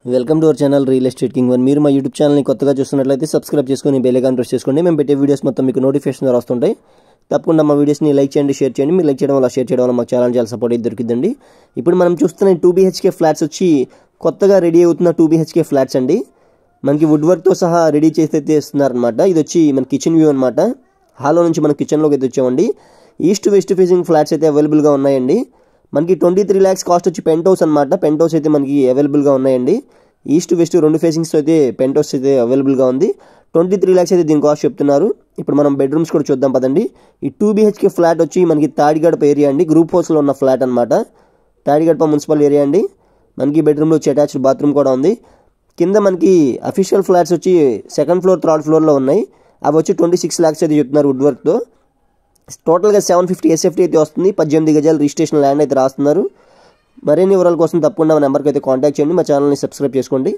Welcome to our channel real estate king one. మీరు మా YouTube ఛానల్ని కొత్తగా చూస్తున్నట్లయితే సబ్స్క్రైబ్ చేసుకొని బెల్ ఐకాన్ ప్రెస్ చేసుకోండి. మేము పెట్టే వీడియోస్ మొత్తం మీకు నోటిఫికేషన్ ద్వారా వస్తుంటాయి. తప్పకుండా మా వీడియోస్ని లైక్ చేయండి, షేర్ చేయండి. మీరు లైక్ చేయడం వల్ల, షేర్ చేయడం వల్ల మాకు చాలా సపోర్ట్ అయితే దొరికిందండి. ఇప్పుడు మనం చూస్తున్న 2 BHK ఫ్లాట్స్ వచ్చి కొత్తగా రెడీ అవుతున్న 2 BHK ఫ్లాట్స్ అండి. మనకి వుడ్ వర్క్తో సహా రెడీ చేసి అయితే ఇస్తున్నారనమాట. ఇది వచ్చి మన కిచెన్ వ్యూ అనమాట. హాల్లో నుంచి మనం కిచెన్లోకి అయితే వచ్చామండి. ఈస్ట్ వెస్ట్ ఫేసింగ్ ఫ్లాట్స్ అయితే అవైలబుల్గా ఉన్నాయండి. మనకి 23 lakhs కాస్ట్ వచ్చి పెంట్ హౌస్ అనమాట. పెంట్ హౌస్ అయితే మనకి అవైలబుల్గా ఉన్నాయండి. ఈస్ట్ వెస్ట్ 2 ఫేసింగ్స్తో అయితే పెంట్ హౌస్ అయితే అవైలబుల్గా ఉంది. 23 lakhs అయితే దీని కాస్ట్ చెప్తున్నారు. ఇప్పుడు మనం బెడ్రూమ్స్ కూడా చూద్దాం పదండి. ఈ 2 BHK ఫ్లాట్ వచ్చి మనకి తాడిగడప ఏరియా అండి. గ్రూప్ హౌస్లో ఉన్న ఫ్లాట్ అనమాట. తాడిగడప మున్సిపల్ ఏరియా అండి. మనకి బెడ్రూమ్లో వచ్చి అటాచ్డ్ బాత్రూమ్ కూడా ఉంది. కింద మనకి అఫీషియల్ ఫ్లాట్స్ వచ్చి 2nd floor 3rd floorలో ఉన్నాయి. అవి వచ్చి 26 lakhs అయితే చెప్తున్నారు వుడ్ వర్క్తో. టోటల్గా 750 SFT అయితే వస్తుంది. 18 గజాలు రిజిస్ట్రేషన్ ల్యాండ్ అయితే రాస్తున్నారు. మరిన్ని వివరాల కోసం తప్పకుండా మా నెంబర్కి అయితే కాంటాక్ట్ చేయండి. మా ఛానల్ని సబ్స్క్రైబ్ చేసుకోండి.